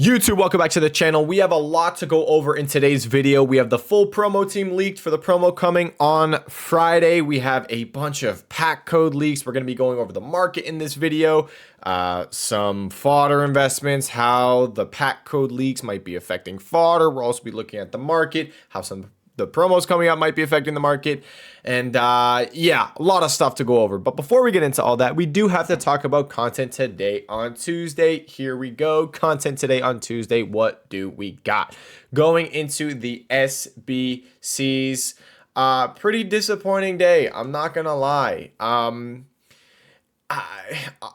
YouTube, welcome back to the channel. We have a lot to go over in today's video. We have the full promo team leaked for the promo coming on Friday. We have a bunch of pack code leaks. We're going to be going over the market in this video, some fodder investments, how the pack code leaks might be affecting fodder. We'll also be looking at the market, how the promos coming up might be affecting the market, and yeah, a lot of stuff to go over. But before we get into all that, we do have to talk about content today on Tuesday. Here we go. Content today on Tuesday. What do we got? Going into the SBCs. Pretty disappointing day, I'm not gonna lie.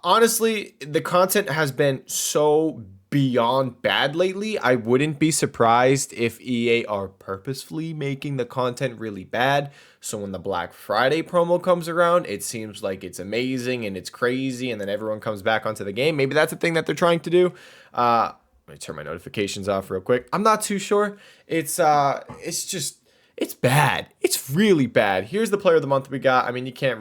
Honestly, the content has been so beyond bad lately. I wouldn't be surprised if EA are purposefully making the content really bad, so when the Black Friday promo comes around, it seems like it's amazing and it's crazy, and then everyone comes back onto the game. Maybe that's the thing that they're trying to do. Let me turn my notifications off real quick. I'm not too sure. It's bad. It's really bad. Here's the player of the month we got. I mean, you can't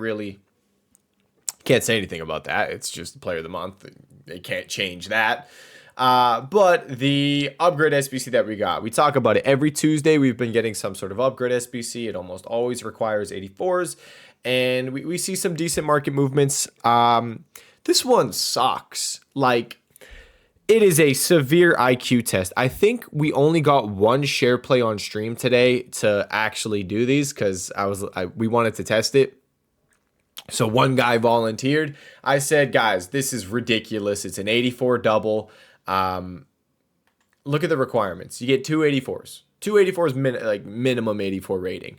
say anything about that. It's just the player of the month. They can't change that. But the upgrade SBC that we got, we talk about it every Tuesday. We've been getting some sort of upgrade SBC. It almost always requires 84s, and we see some decent market movements. This one sucks. Like, it is a severe IQ test. I think we only got one share play on stream today to actually do these because we wanted to test it. So one guy volunteered. I said, guys, this is ridiculous. It's an 84 double. Look at the requirements. You get two 84s. Two 84s, minimum 84 rating.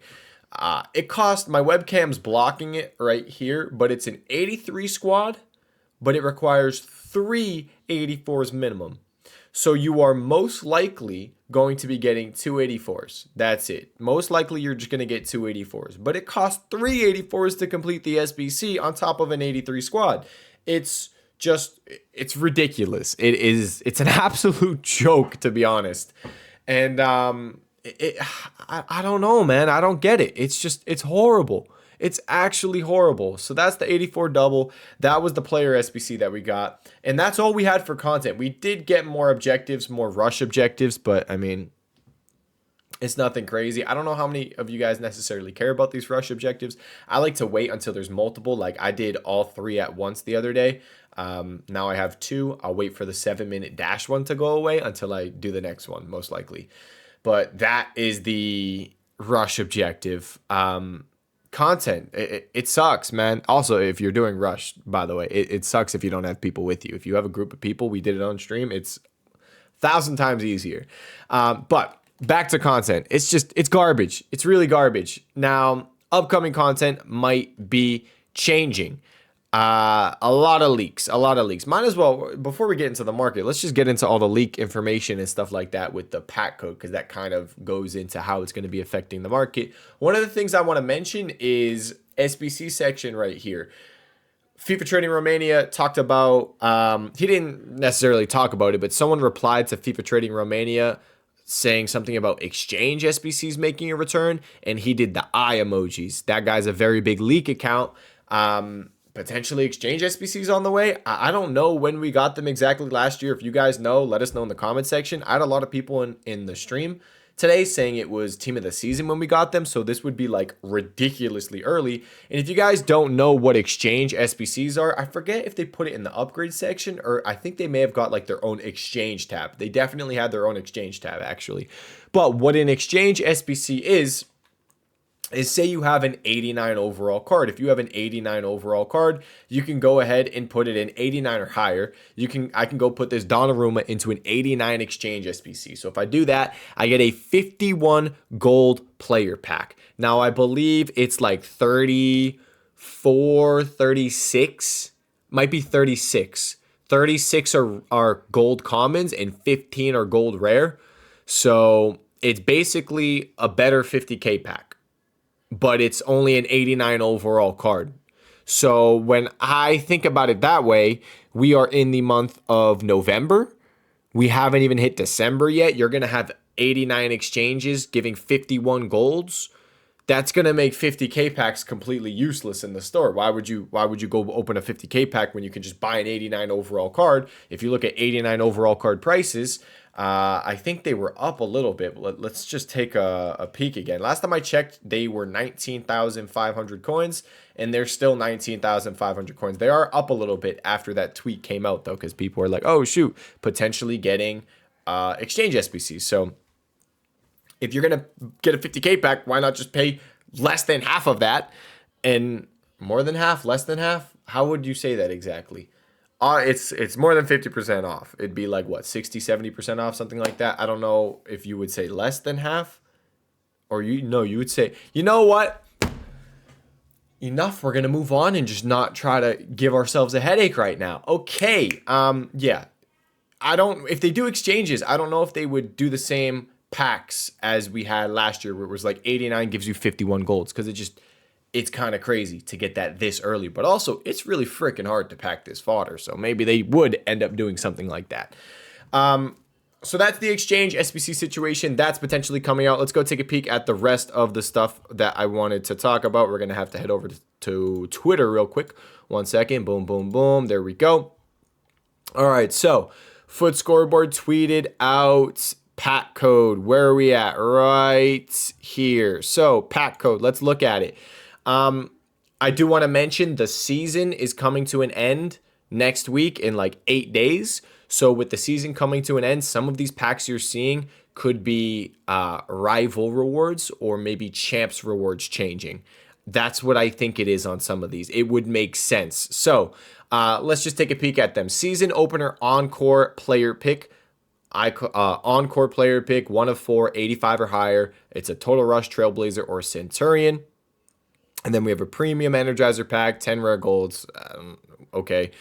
It cost, my webcam's blocking it right here, but it's an 83 squad, but it requires three 84s minimum. So you are most likely going to be getting two 84s. That's it. Most likely you're just going to get two 84s. But it costs three 84s to complete the SBC on top of an 83 squad. It's ridiculous. It's an absolute joke, to be honest. And I don't know, man. I don't get it. It's horrible. It's actually horrible. So that's the 84 double. That was the player SBC that we got. And that's all we had for content. We did get more objectives, more rush objectives, but I mean, it's nothing crazy. I don't know how many of you guys necessarily care about these rush objectives. I like to wait until there's multiple. Like I did all three at once the other day. Now I have two. I'll wait for the 7-minute dash one to go away until I do the next one, most likely. But that is the rush objective. Content, it sucks, man. Also, if you're doing rush, by the way, it sucks if you don't have people with you. If you have a group of people, we did it on stream, it's 1,000 times easier. But back to content, it's garbage. It's really garbage. Now, upcoming content might be changing. A lot of leaks. Might as well, before we get into the market, let's just get into all the leak information and stuff like that with the pack code, because that kind of goes into how it's going to be affecting the market. One of the things I want to mention is SBC section right here. FIFA Trading Romania talked about, he didn't necessarily talk about it, but someone replied to FIFA Trading Romania saying something about exchange SBCs making a return, and he did the eye emojis. That guy's a very big leak account. Potentially exchange SBCs on the way. I don't know when we got them exactly last year. If you guys know, let us know in the comment section. I had a lot of people in the stream today saying it was team of the season when we got them, so this would be like ridiculously early. And if you guys don't know what exchange SBCs are, I forget if they put it in the upgrade section, or I think they may have got like their own exchange tab. They definitely had their own exchange tab actually. But what an exchange SBC is say you have an 89 overall card. If you have an 89 overall card, you can go ahead and put it in 89 or higher. I can go put this Donnarumma into an 89 exchange SBC. So if I do that, I get a 51 gold player pack. Now I believe it's like 34, 36, might be 36. 36 are gold commons and 15 are gold rare. So it's basically a better 50k pack, but it's only an 89 overall card. So when I think about it that way, we are in the month of November. We haven't even hit December yet. You're going to have 89 exchanges giving 51 golds. that's going to make 50K packs completely useless in the store. Why would you go open a 50K pack when you can just buy an 89 overall card? If you look at 89 overall card prices, I think they were up a little bit. Let's just take a peek again. Last time I checked, they were 19,500 coins, and they're still 19,500 coins. They are up a little bit after that tweet came out, though, because people are like, oh, shoot, potentially getting exchange SBCs. So if you're going to get a 50K pack, why not just pay less than half of that? And more than half, less than half? How would you say that exactly? It's more than 50% off. It'd be like, what, 60, 70% off, something like that. I don't know if you would say less than half. Or you would say, you know what? Enough. We're going to move on and just not try to give ourselves a headache right now. Okay. Yeah. If they do exchanges, I don't know if they would do the same packs as we had last year, where it was like 89 gives you 51 golds, because it's kind of crazy to get that this early. But also, it's really freaking hard to pack this fodder, so maybe they would end up doing something like that. So that's the exchange SBC situation. That's potentially coming out. Let's go take a peek at the rest of the stuff that I wanted to talk about. We're going to have to head over to Twitter real quick. 1 second. Boom, boom, boom. There we go. All right, so Foot Scoreboard tweeted out pack code. Where are we at? Right here. So pack code, let's look at it. I do want to mention the season is coming to an end next week in like 8 days. So with the season coming to an end, some of these packs you're seeing could be rival rewards or maybe champs rewards changing. That's what I think it is on some of these. It would make sense. So let's just take a peek at them. Season opener encore player pick. Encore player pick, 1 of 4, 85 or higher. It's a Total Rush, Trailblazer, or Centurion. And then we have a premium Energizer pack, 10 rare golds. Okay.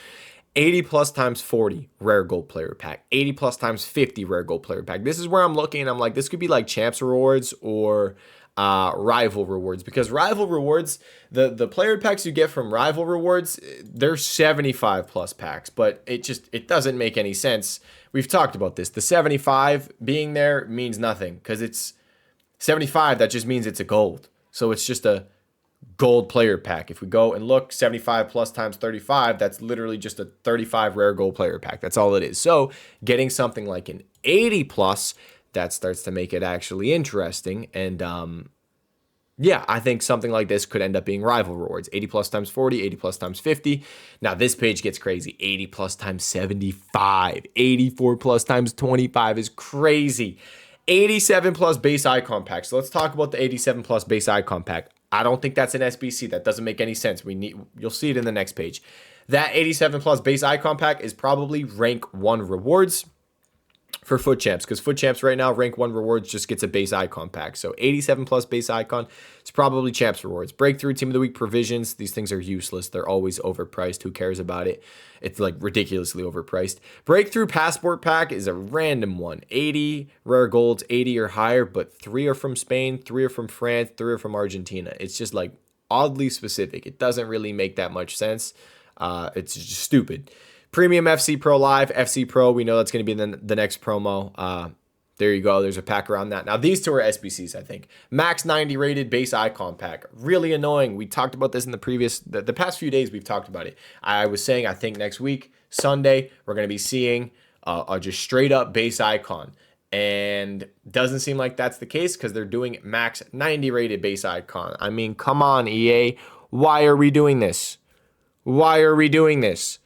80 plus times 40 rare gold player pack. 80 plus times 50 rare gold player pack. This is where I'm looking and I'm like, this could be like champs rewards or rival rewards, because rival rewards, the player packs you get from rival rewards, they're 75 plus packs, but it doesn't make any sense. We've talked about this. The 75 being there means nothing, because it's 75. That just means it's a gold. So it's just a gold player pack. If we go and look, 75 plus times 35, that's literally just a 35 rare gold player pack. That's all it is. So getting something like an 80 plus, that starts to make it actually interesting. And yeah, I think something like this could end up being rival rewards. 80 plus times 40, 80 plus times 50. Now this page gets crazy. 80 plus times 75. 84 plus times 25 is crazy. 87 plus base icon pack. So let's talk about the 87 plus base icon pack. I don't think that's an SBC. That doesn't make any sense. You'll see it in the next page. That 87 plus base icon pack is probably rank 1 rewards for Foot Champs, because Foot Champs right now, rank 1 rewards just gets a base icon pack. So 87 plus base icon, it's probably Champs rewards. Breakthrough Team of the Week provisions, these things are useless. They're always overpriced. Who cares about it? It's like ridiculously overpriced. Breakthrough Passport pack is a random one. 80 rare golds, 80 or higher, but 3 are from Spain, 3 are from France, 3 are from Argentina. It's just like oddly specific. It doesn't really make that much sense. It's just stupid. Premium FC Pro Live, FC Pro, we know that's going to be the next promo. There you go. There's a pack around that. Now, these two are SBCs, I think. Max 90 rated base icon pack. Really annoying. We talked about this in the past few days. We've talked about it. I was saying, I think next week, Sunday, we're going to be seeing a just straight up base icon. And doesn't seem like that's the case, because they're doing max 90 rated base icon. I mean, come on, EA. Why are we doing this? Why are we doing this?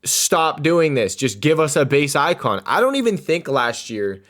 Stop doing this. Just give us a base icon. I don't even think last year,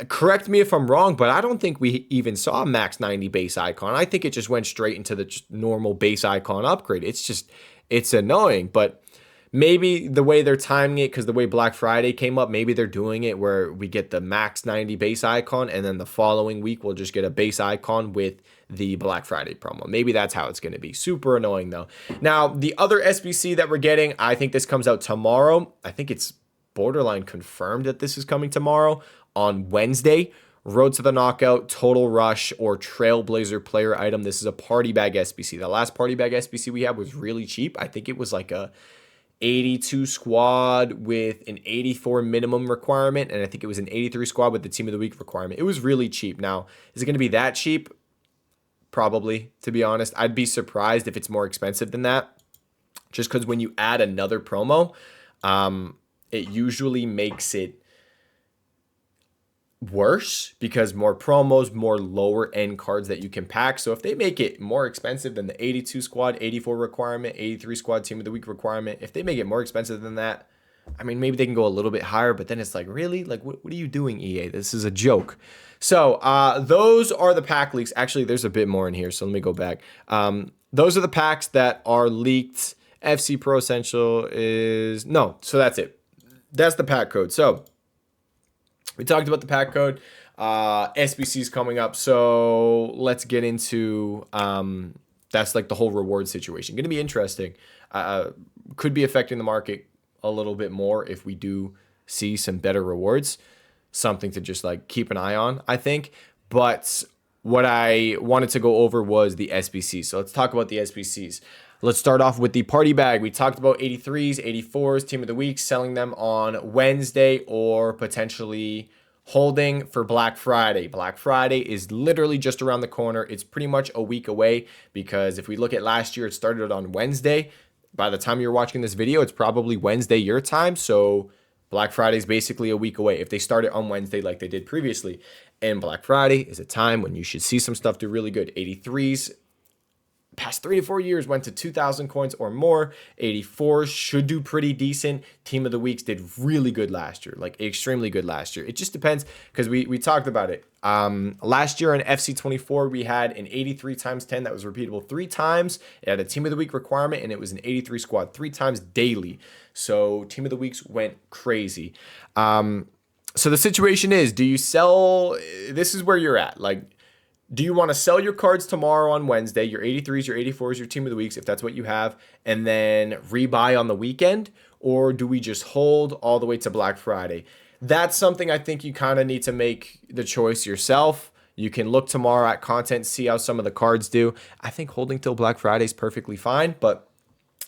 correct me if I'm wrong, but I don't think we even saw a max 90 base icon. I think it just went straight into the normal base icon upgrade. It's annoying, but maybe the way they're timing it, because the way Black Friday came up, maybe they're doing it where we get the max 90 base icon, and then the following week we'll just get a base icon with the Black Friday promo. Maybe that's how it's going to be. Super annoying though. Now, the other SBC that we're getting, I think this comes out tomorrow. I think it's borderline confirmed that this is coming tomorrow on Wednesday. Road to the Knockout, Total Rush, or Trailblazer player item. This is a party bag SBC. The last party bag SBC we had was really cheap. I think it was like a 82 squad with an 84 minimum requirement, and I think it was an 83 squad with the Team of the Week requirement. It was really cheap. Now, is it going to be that cheap? probably, to be honest. I'd be surprised if it's more expensive than that, just because when you add another promo, it usually makes it worse because more promos, more lower end cards that you can pack. So if they make it more expensive than the 82 squad, 84 requirement, 83 squad team of the week requirement, if they make it more expensive than that, I mean, maybe they can go a little bit higher, but then it's like, really? Like, what are you doing, EA? This is a joke. So those are the pack leaks. Actually, there's a bit more in here, so let me go back. Those are the packs that are leaked. FC Pro Essential is... No, so that's it. That's the pack code. So we talked about the pack code. SBCs coming up. So let's get into... that's like the whole reward situation. Going to be interesting. Could be affecting the market a little bit more if we do see some better rewards. Something to just like keep an eye on, I think. But what I wanted to go over was the SBCs. So let's talk about the SBCs. Let's start off with the party bag. We talked about 83s, 84s, team of the week, selling them on Wednesday or potentially holding for Black Friday. Black Friday is literally just around the corner. It's pretty much a week away because if we look at last year, it started on Wednesday. By the time you're watching this video, it's probably Wednesday your time. So Black Friday is basically a week away if they start it on Wednesday like they did previously. And Black Friday is a time when you should see some stuff do really good. 83s, past 3 to 4 years went to 2,000 coins or more. 84s should do pretty decent. Team of the weeks did really good last year, like extremely good last year. It just depends because we talked about it. Last year on FC24, we had an 83 times 10 that was repeatable 3 times. It had a team of the week requirement and it was an 83 squad 3 times daily. So team of the weeks went crazy. So the situation is, do you sell? This is where you're at. Like, do you want to sell your cards tomorrow on Wednesday, your 83s, your 84s, your team of the weeks, if that's what you have, and then rebuy on the weekend? Or do we just hold all the way to Black Friday? That's something I think you kind of need to make the choice yourself. You can look tomorrow at content, see how some of the cards do. I think holding till Black Friday is perfectly fine, but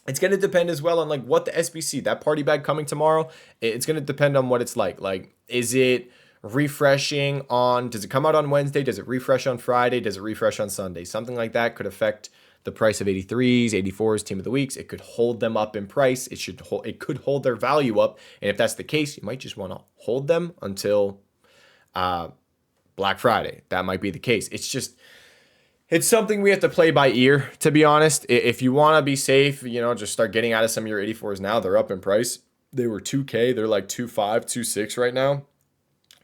it's going to depend as well on like what the SBC, that party bag coming tomorrow, it's going to depend on what it's like. Like, is it refreshing on, does it come out on Wednesday? Does it refresh on Friday? Does it refresh on Sunday? Something like that could affect the price of 83s, 84s, team of the weeks. It could hold them up in price. It could hold their value up. And if that's the case, you might just want to hold them until Black Friday. That might be the case. It's something we have to play by ear, to be honest. If you want to be safe, just start getting out of some of your 84s now. They're up in price. They were 2K. They're like 2.5, 2.6 right now.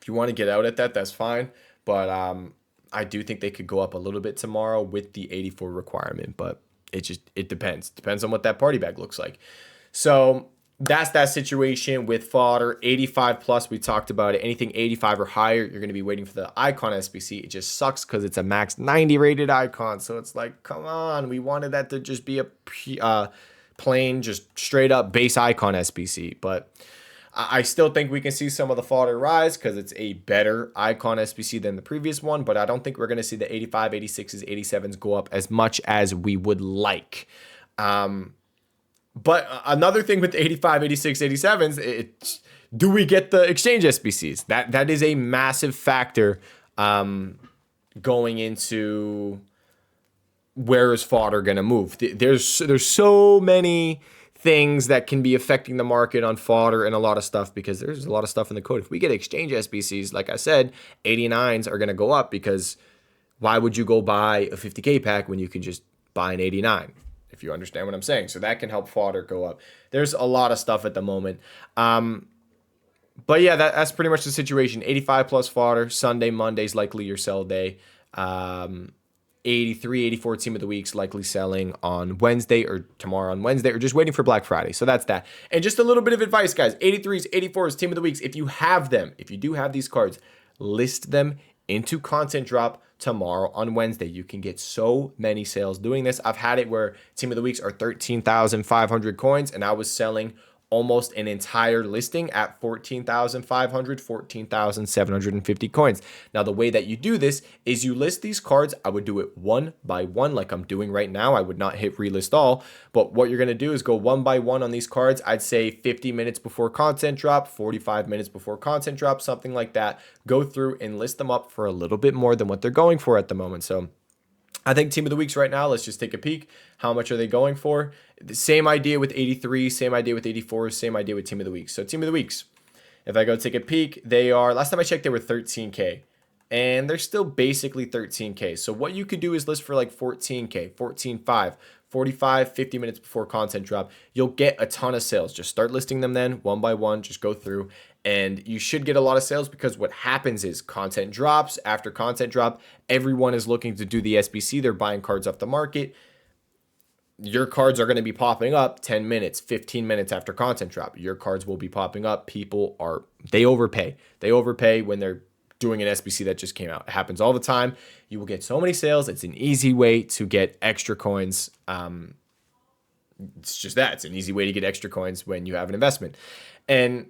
If you want to get out at that, that's fine. But I do think they could go up a little bit tomorrow with the 84 requirement. But it depends. Depends on what that party bag looks like. So that's that situation with Fodder. 85 plus, we talked about it. Anything 85 or higher, you're going to be waiting for the icon SBC. It just sucks because it's a max 90 rated icon. So it's like, come on. We wanted that to just be a plain, just straight up base icon SBC. But I still think we can see some of the Fodder rise because it's a better icon SBC than the previous one, but I don't think we're going to see the 85, 86s, 87s go up as much as we would like. But another thing with the 85, 86, 87s, do we get the exchange SBCs? That is a massive factor going into where is Fodder going to move. There's so many things that can be affecting the market on Fodder and a lot of stuff because there's a lot of stuff in the code. If we get exchange SBCs, like I said, 89s are going to go up because why would you go buy a 50K pack when you can just buy an 89? If you understand what I'm saying. So that can help Fodder go up. There's a lot of stuff at the moment. But yeah, that's pretty much the situation. 85 plus Fodder. Sunday, Monday's likely your sell day. 83, 84 team of the weeks likely selling on Wednesday or tomorrow on Wednesday or just waiting for Black Friday. So that's that. And just a little bit of advice, guys. 83s, 84s team of the weeks. If you have them, if you do have these cards, list them into content drop tomorrow on Wednesday. You can get so many sales doing this. I've had it where team of the weeks are 13,500 coins and I was selling almost an entire listing at 14,500, 14,750 coins. Now, the way that you do this is you list these cards. I would do it one by one like I'm doing right now. I would not hit relist all, but what you're going to do is go one by one on these cards. I'd say 50 minutes before content drop, 45 minutes before content drop, something like that. Go through and list them up for a little bit more than what they're going for at the moment. So I think team of the weeks right now, let's just take a peek. How much are they going for? The same idea with 83, same idea with 84, same idea with team of the weeks. So team of the weeks, if I go take a peek, they are, last time I checked, they were 13K. And they're still basically 13K. So what you could do is list for like 14K, 14.5, 45, 50 minutes before content drop. You'll get a ton of sales. Just start listing them then one by one. Just go through and you should get a lot of sales, because what happens is content drops. After content drop, everyone is looking to do the SBC. They're buying cards off the market. Your cards are going to be popping up 10 minutes, 15 minutes after content drop. Your cards will be popping up. They overpay. They overpay when they're doing an SBC that just came out. It happens all the time. You will get so many sales. It's an easy way to get extra coins. It's just that. It's an easy way to get extra coins when you have an investment. And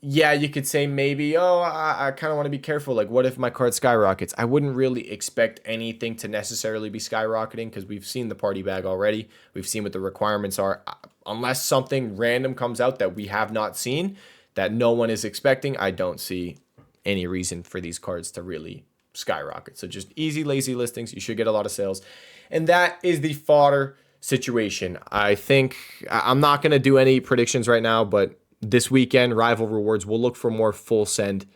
yeah, you could say maybe, oh, I kind of want to be careful. Like, what if my card skyrockets? I wouldn't really expect anything to necessarily be skyrocketing, because we've seen the party bag already. We've seen what the requirements are. Unless something random comes out that we have not seen, that no one is expecting, I don't see any reason for these cards to really skyrocket. So just easy, lazy listings. You should get a lot of sales. And that is the fodder situation. I think I'm not going to do any predictions right now, but this weekend, Rival Rewards will look for more full send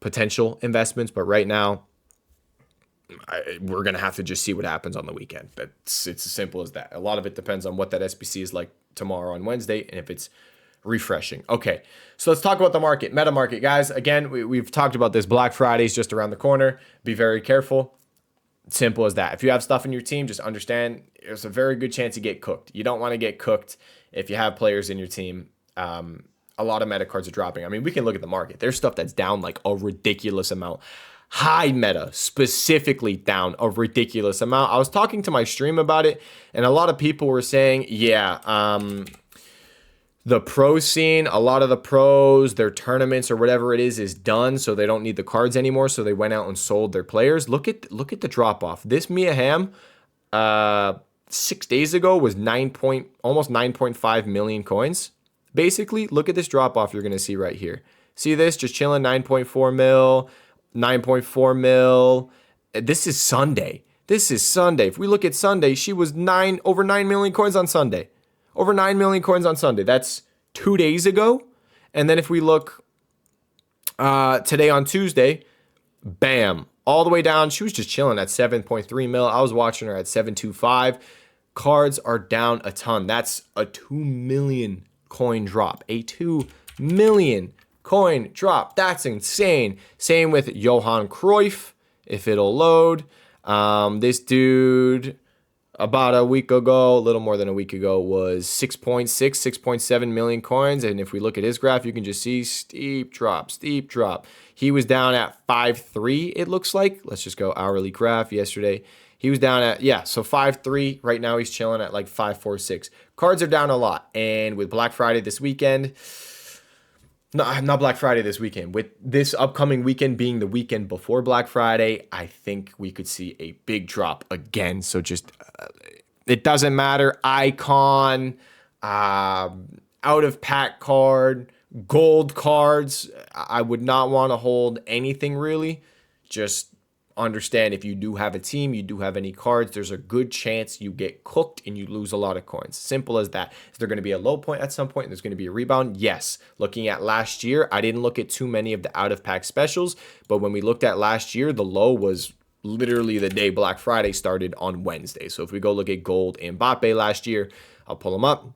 potential investments. But right now, we're going to have to just see what happens on the weekend. It's as simple as that. A lot of it depends on what that SBC is like tomorrow on Wednesday, and if it's refreshing. Okay, so let's talk about the market, meta market, guys. Again, we've talked about this. Black Friday is just around the corner. Be very careful. Simple as that. If you have stuff in your team, just understand there's a very good chance you get cooked. You don't want to get cooked if you have players in your team. A lot of meta cards are dropping. I mean, we can look at the market. There's stuff that's down like a ridiculous amount. High meta specifically down a ridiculous amount. I was talking to my stream about it, and a lot of people were saying, yeah, the pro scene, a lot of the pros, their tournaments or whatever it is done, so they don't need the cards anymore. So they went out and sold their players. Look at the drop off. This Mia Hamm, 6 days ago was almost 9.5 million coins. Basically, look at this drop off you're gonna see right here. See this? Just chilling, 9.4 mil, 9.4 mil. This is Sunday. This is Sunday. If we look at Sunday, she was over 9 million coins on Sunday. Over 9 million coins on Sunday. That's 2 days ago. And then if we look today on Tuesday, bam, all the way down. She was just chilling at 7.3 mil. I was watching her at 7.25. Cards are down a ton. That's a 2 million coin drop. A 2 million coin drop. That's insane. Same with Johan Cruyff, if it'll load. This dude, about a week ago, a little more than a week ago, was 6.7 million coins. And if we look at his graph, you can just see steep drop. He was down at 5.3, it looks like. Let's just go hourly graph yesterday. He was down at, so 5.3. Right now he's chilling at like 5.46. Cards are down a lot. And with Black Friday this weekend, no, not Black Friday this weekend. With this upcoming weekend being the weekend before Black Friday, I think we could see a big drop again. So just, it doesn't matter. Icon, out of pack card, gold cards. I would not want to hold anything really. Just understand, if you do have a team, you do have any cards, there's a good chance you get cooked and you lose a lot of coins. Simple as that. Is there going to be a low point at some point and there's going to be a rebound? Yes. Looking at last year, I didn't look at too many of the out of pack specials, but when we looked at last year, the low was literally the day Black Friday started on Wednesday. So if we go look at gold Mbappe last year, I'll pull them up.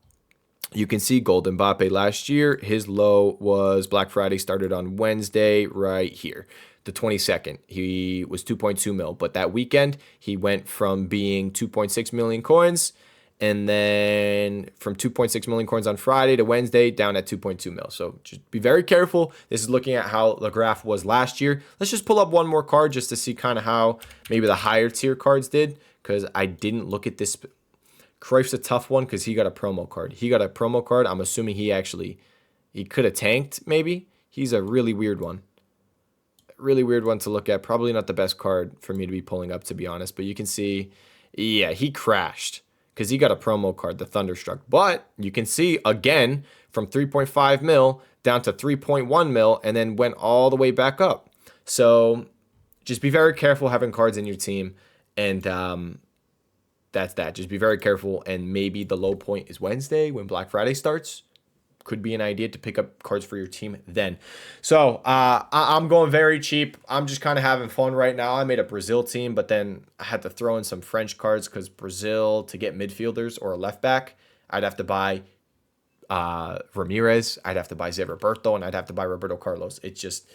You can see gold Mbappe last year, his low was Black Friday started on Wednesday right here. The 22nd, he was 2.2 mil, but that weekend he went from being 2.6 million coins, and then from 2.6 million coins on Friday to Wednesday down at 2.2 mil. So just be very careful. This is looking at how the graph was last year. Let's just pull up one more card just to see kind of how maybe the higher tier cards did, because I didn't look at this. Cruyff's a tough one because he got a promo card. I'm assuming he could have tanked maybe. He's a really weird one. Really weird one to look at. Probably not the best card for me to be pulling up, to be honest. But you can see, yeah, he crashed because he got a promo card, the Thunderstruck. But you can see, again, from 3.5 mil down to 3.1 mil and then went all the way back up. So just be very careful having cards in your team. And that's that. Just be very careful. And maybe the low point is Wednesday when Black Friday starts. Could be an idea to pick up cards for your team then. So I'm going very cheap. I'm just kind of having fun right now. I made a Brazil team, but then I had to throw in some French cards because Brazil, to get midfielders or a left back, I'd have to buy Ramirez, I'd have to buy Zé Roberto, and I'd have to buy Roberto Carlos. It's just,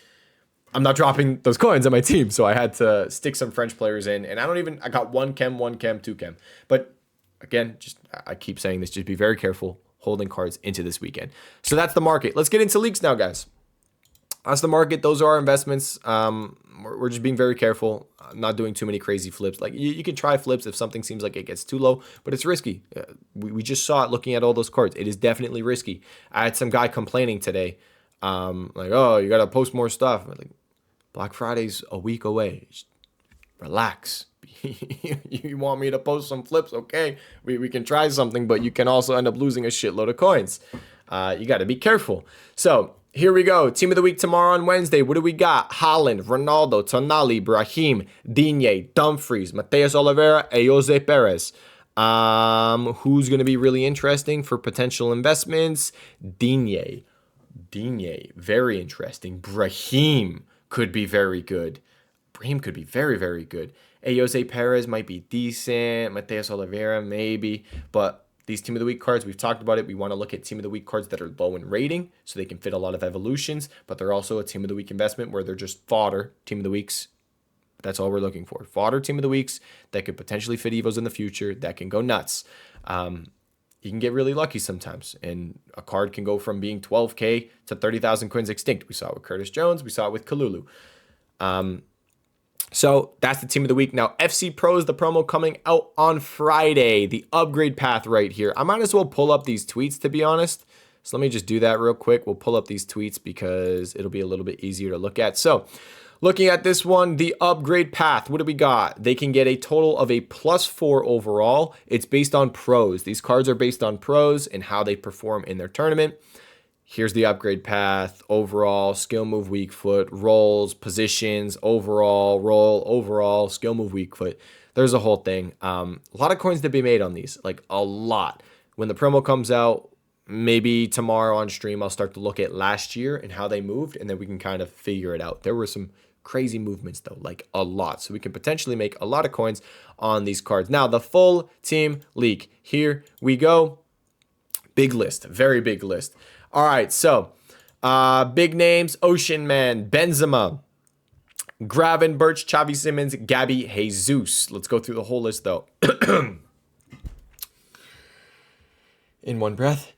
I'm not dropping those coins on my team, so I had to stick some French players in, and I got one chem, two chem. But again, I keep saying this, just be very careful holding cards into this weekend. So that's the market. Let's get into leaks now, guys. That's the market. Those are our investments. We're just being very careful. I'm not doing too many crazy flips. Like you can try flips if something seems like it gets too low, but it's risky. We just saw it looking at all those cards. It is definitely risky. I had some guy complaining today, like, oh, you got to post more stuff. Like, Black Friday's a week away. Just relax. You want me to post some flips? Okay, we can try something, but you can also end up losing a shitload of coins. You got to be careful. So here we go. Team of the week tomorrow on Wednesday. What do we got? Haaland, Ronaldo, Tonali, Brahim, Digne, Dumfries, Mateus Oliveira, and Jose Perez. Who's going to be really interesting for potential investments? Digne, very interesting. Brahim could be very good. Brahim could be very, very good. Jose Perez might be decent. Mateus Oliveira, maybe. But these Team of the Week cards, we've talked about it. We want to look at Team of the Week cards that are low in rating so they can fit a lot of evolutions. But they're also a Team of the Week investment where they're just fodder Team of the Weeks. That's all we're looking for. Fodder Team of the Weeks that could potentially fit Evos in the future, that can go nuts. You can get really lucky sometimes. And a card can go from being 12K to 30,000 coins extinct. We saw it with Curtis Jones. We saw it with Kalulu. So that's the Team of the Week. Now, FC Pros, the promo coming out on Friday. The upgrade path right here. I might as well pull up these tweets, to be honest. So let me just do that real quick. We'll pull up these tweets because it'll be a little bit easier to look at. So looking at this one, the upgrade path, what do we got? They can get a total of a +4 overall. It's based on pros. These cards are based on pros and how they perform in their tournament. Here's the upgrade path, overall, skill, move, weak foot, rolls, positions, overall, roll, overall, skill, move, weak foot. There's a whole thing. A lot of coins to be made on these, like a lot. When the promo comes out, maybe tomorrow on stream, I'll start to look at last year and how they moved, and then we can kind of figure it out. There were some crazy movements, though, like a lot. So we can potentially make a lot of coins on these cards. Now, the full team leak. Here we go. Big list, very big list. All right, so big names: Ocean Man, Benzema, Gravenberch, Xavi Simons, Gabby Jesus. Let's go through the whole list, though. In one breath.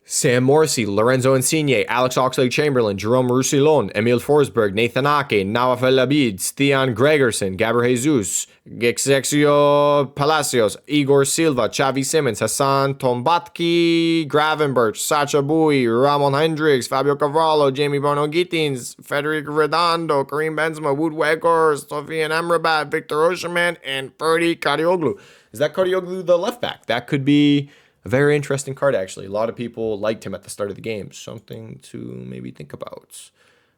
Sam Morrissey, Lorenzo Insigne, Alex Oxlade-Chamberlain, Jerome Roussillon, Emil Forsberg, Nathan Ake, Nawaf El-Labid, Stian Gregerson, Gabriel Jesus, Gexexio Palacios, Igor Silva, Xavi Simons, Hassan Tombatki, Gravenberch, Sacha Boui, Ramon Hendricks, Fabio Cavallo, Jamie Bono Gittins, Federic Redondo, Karim Benzema, Wood Weghorst, Sofian Amrabat, Victor Osimhen, and Ferdi Karagioglu. Is that Karagioglu the left back? That could be a very interesting card, actually. A lot of people liked him at the start of the game. Something to maybe think about.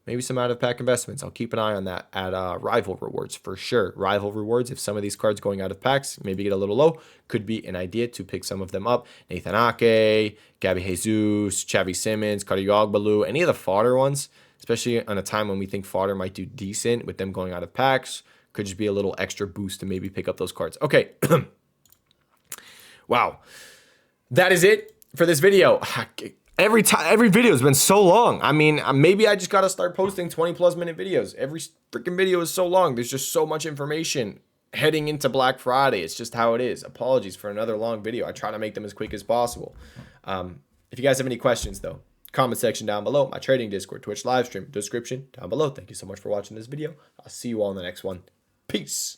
Maybe some out-of-pack investments. I'll keep an eye on that at Rival Rewards for sure. Rival Rewards, if some of these cards going out of packs maybe get a little low, could be an idea to pick some of them up. Nathan Ake, Gabby Jesus, Xavi Simons, Karagioglu, any of the fodder ones, especially on a time when we think fodder might do decent with them going out of packs, could just be a little extra boost to maybe pick up those cards. Okay. Wow. That is it for this video. Every video has been so long. I mean, maybe I just got to start posting 20+ minute videos. Every freaking video is so long. There's just so much information heading into Black Friday. It's just how it is. Apologies for another long video. I try to make them as quick as possible. If you guys have any questions, though, comment section down below. My trading Discord, Twitch live stream, description down below. Thank you so much for watching this video. I'll see you all in the next one. Peace.